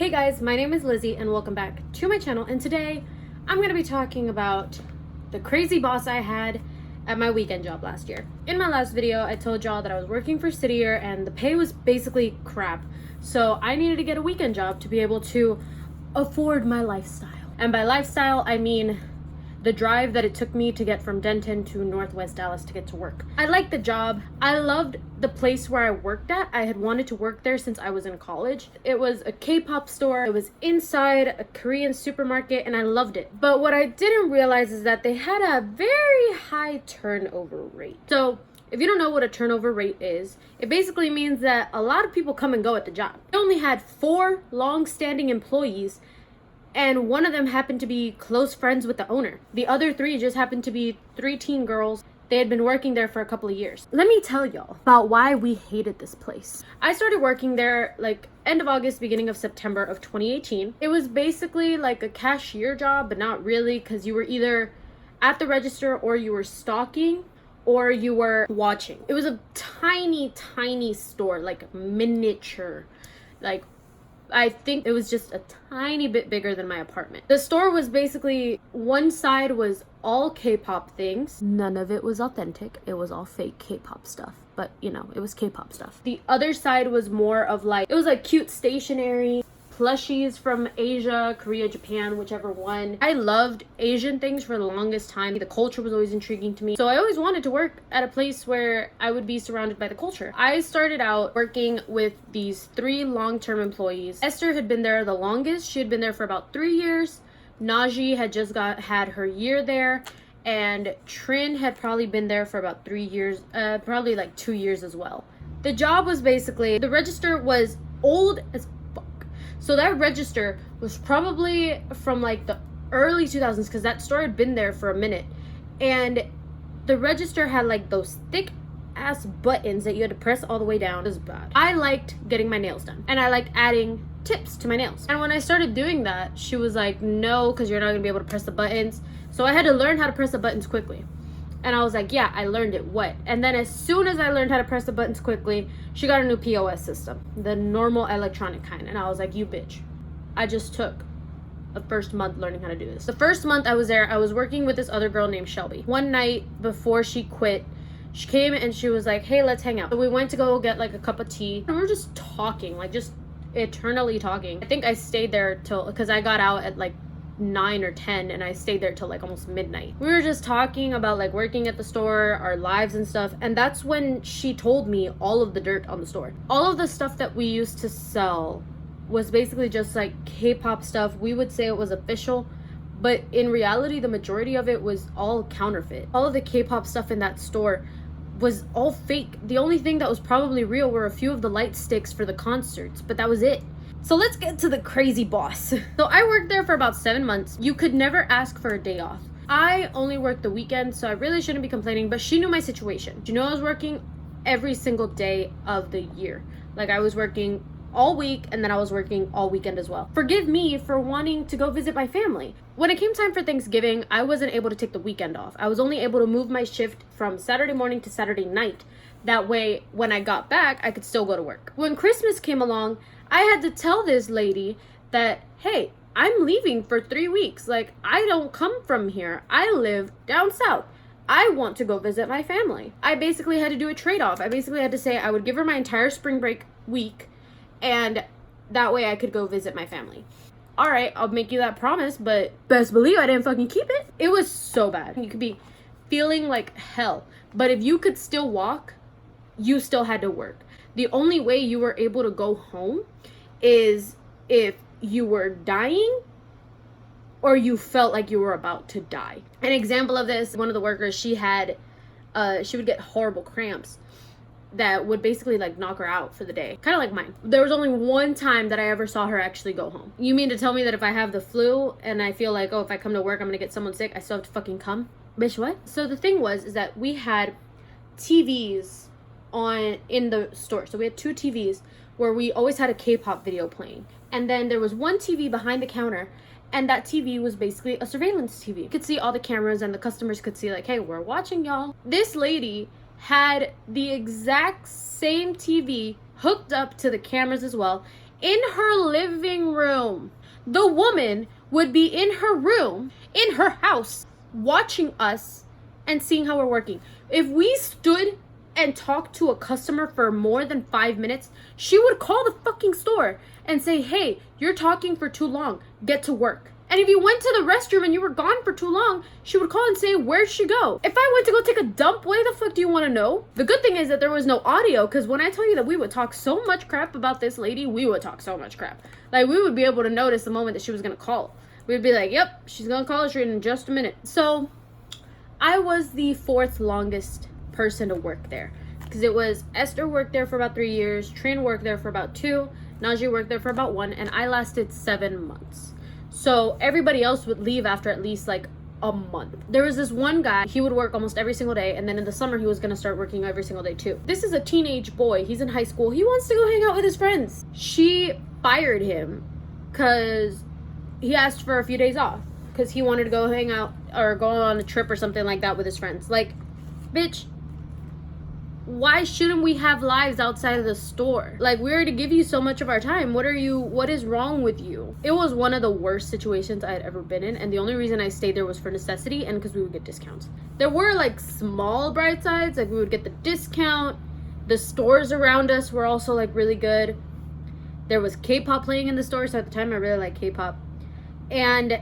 Hey guys, my name is Lizzie and welcome back to my channel, and today I'm going to be talking about the crazy boss I had at my weekend job last year. In my last video, I told y'all that I was working for Citier and the pay was basically crap. So I needed to get a weekend job to be able to afford my lifestyle. And by lifestyle, I mean the drive that it took me to get from Denton to Northwest Dallas to get to work. I liked the job. I loved the place where I worked at. I had wanted to work there since I was in college. It was a K-pop store. It was inside a Korean supermarket and I loved it. But what I didn't realize is that they had a very high turnover rate. So if you don't know what a turnover rate is, it basically means that a lot of people come and go at the job. They only had 4 long-standing employees, and one of them happened to be close friends with the owner. The other 3 just happened to be 3 teen girls. They had been working there for a couple of years. Let me tell y'all about why we hated this place. I started working there like end of August, beginning of September of 2018. It was basically like a cashier job, but not really, because you were either at the register or you were stocking or you were watching. It was a tiny, tiny store, like miniature, like I think it was just a tiny bit bigger than my apartment. The store was basically, one side was all K-pop things. None of it was authentic. It was all fake K-pop stuff. But, you know, it was K-pop stuff. The other side was more of like, it was like cute stationery, plushies from Asia, Korea, Japan, whichever one. I loved Asian things for the longest time. The culture was always intriguing to me. So I always wanted to work at a place where I would be surrounded by the culture. I started out working with these 3 long-term employees. Esther had been there the longest. She had been there for about 3 years. Naji had just had her year there. And Trin had probably been there for about 3 years, probably like 2 years as well. The job was basically, the register was old as so that register was probably from like the early 2000s, because that store had been there for a minute. And the register had like those thick ass buttons that you had to press all the way down. It was bad. I liked getting my nails done and I liked adding tips to my nails. And when I started doing that, she was like, no, because you're not gonna be able to press the buttons. So I had to learn how to press the buttons quickly. And I was like, yeah, I learned it. What? And then as soon as I learned how to press the buttons quickly, she got a new POS system, the normal electronic kind. And I was like, you bitch. I just took the first month learning how to do this. The first month I was there, I was working with this other girl named Shelby. One night before she quit, she came and she was like, hey, let's hang out. So we went to go get like a cup of tea. And we were just talking, like just eternally talking. I think I stayed there till, because I got out at like 9 or 10 and I stayed there till like almost midnight. We were just talking about like working at the store, our lives and stuff, and that's when she told me all of the dirt on the store. All of the stuff that we used to sell was basically just like K-pop stuff. We would say it was official, but in reality the majority of it was all counterfeit. All of the K-pop stuff in that store was all fake. The only thing that was probably real were a few of the light sticks for the concerts, but that was it. So let's get to the crazy boss. So I worked there for about 7 months. You could never ask for a day off. I only worked the weekend, so I really shouldn't be complaining, but she knew my situation. She knew I was working every single day of the year. Like I was working all week and then I was working all weekend as well. Forgive me for wanting to go visit my family. When it came time for Thanksgiving, I wasn't able to take the weekend off. I was only able to move my shift from Saturday morning to Saturday night. That way, when I got back, I could still go to work. When Christmas came along, I had to tell this lady that, hey, I'm leaving for 3 weeks. Like, I don't come from here. I live down south. I want to go visit my family. I basically had to do a trade-off. I basically had to say I would give her my entire spring break week, and that way I could go visit my family. All right, I'll make you that promise, but best believe I didn't fucking keep it. It was so bad. You could be feeling like hell, but if you could still walk, you still had to work. The only way you were able to go home is if you were dying or you felt like you were about to die. An example of this, one of the workers, she would get horrible cramps that would basically like knock her out for the day. Kind of like mine. There was only one time that I ever saw her actually go home. You mean to tell me that if I have the flu and I feel like, oh, if I come to work, I'm gonna get someone sick, I still have to fucking come? Bitch, what? So the thing was, is that we had TVs in the store. So we had 2 TVs where we always had a K-pop video playing. And then there was one TV behind the counter, and that TV was basically a surveillance TV. You could see all the cameras and the customers could see like, hey, we're watching y'all. This lady had the exact same TV hooked up to the cameras as well, in her living room. The woman would be in her room, in her house, watching us and seeing how we're working. If we stood and talked to a customer for more than 5 minutes, she would call the fucking store and say, hey, you're talking for too long, get to work. And if you went to the restroom and you were gone for too long, she would call and say, where'd she go? If I went to go take a dump, why the fuck do you want to know? The good thing is that there was no audio, because when I tell you that we would talk so much crap about this lady, we would talk so much crap. Like, we would be able to notice the moment that she was going to call. We'd be like, yep, she's going to call us in just a minute. So I was the 4th longest person to work there, because it was Esther worked there for about 3 years, Trin worked there for about 2, Najee worked there for about 1, and I lasted 7 months. So everybody else would leave after at least like a month. There was this one guy, he would work almost every single day, and then in the summer he was gonna start working every single day too. This is a teenage boy, he's in high school, he wants to go hang out with his friends. She fired him because he asked for a few days off because he wanted to go hang out or go on a trip or something like that with his friends. Like, bitch, why shouldn't we have lives outside of the store? Like, we already give you so much of our time. What is wrong with you? It was one of the worst situations I had ever been in, and the only reason I stayed there was for necessity and because we would get discounts. There were like small bright sides, like we would get the discount. The stores around us were also like really good. There was K-pop playing in the store, so at the time I really liked K-pop. And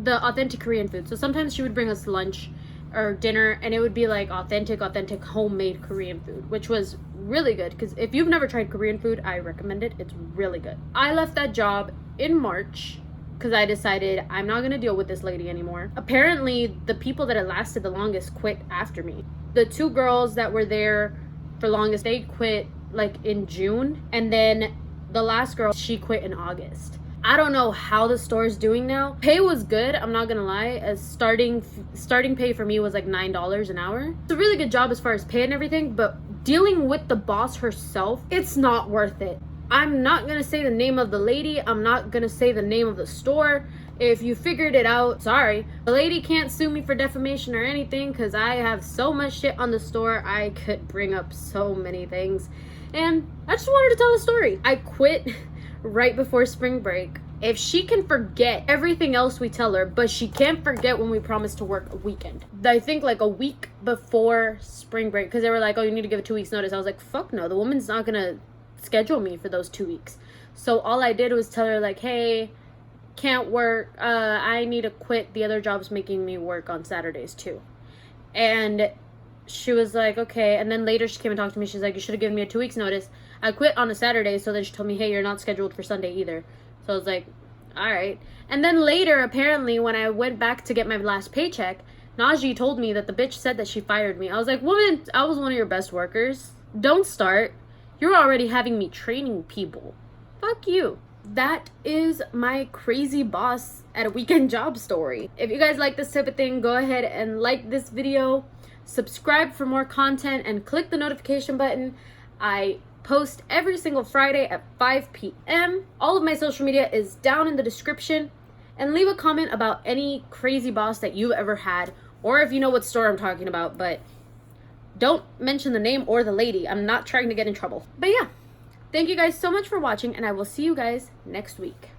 the authentic Korean food. So sometimes she would bring us lunch or dinner, and it would be like authentic homemade Korean food, which was really good, because if you've never tried Korean food, I recommend it. It's really good. I left that job in March because I decided I'm not gonna deal with this lady anymore. Apparently the people that had lasted the longest quit after me. The 2 girls that were there for longest, they quit like in June, and then the last girl, she quit in August. I don't know how the store is doing now. Pay was good, I'm not gonna lie. As starting pay for me was like $9 an hour. It's a really good job as far as pay and everything, but dealing with the boss herself, it's not worth it. I'm not gonna say the name of the lady, I'm not gonna say the name of the store. If you figured it out, sorry. The lady can't sue me for defamation or anything, because I have so much shit on the store. I could bring up so many things, and I just wanted to tell a story. I quit right before spring break. If she can forget everything else we tell her, but she can't forget when we promise to work a weekend. I think like a week before spring break, because they were like, oh, you need to give a 2 weeks notice. I was like, fuck no, the woman's not gonna schedule me for those 2 weeks. So all I did was tell her like, hey, can't work, I need to quit, the other job's making me work on Saturdays too. And she was like, okay. And then later she came and talked to me. She's like, you should have given me a 2 weeks notice. I quit on a Saturday, so then she told me, hey, you're not scheduled for Sunday either. So I was like, all right. And then later, apparently, when I went back to get my last paycheck, Najee told me that the bitch said that she fired me. I was like, woman, I was one of your best workers. Don't start. You're already having me training people. Fuck you. That is my crazy boss at a weekend job story. If you guys like this type of thing, go ahead and like this video, subscribe for more content, and click the notification button. I post every single Friday at 5 p.m. All of my social media is down in the description. And leave a comment about any crazy boss that you've ever had, or if you know what store I'm talking about, but don't mention the name or the lady. I'm not trying to get in trouble. But yeah, thank you guys so much for watching, and I will see you guys next week.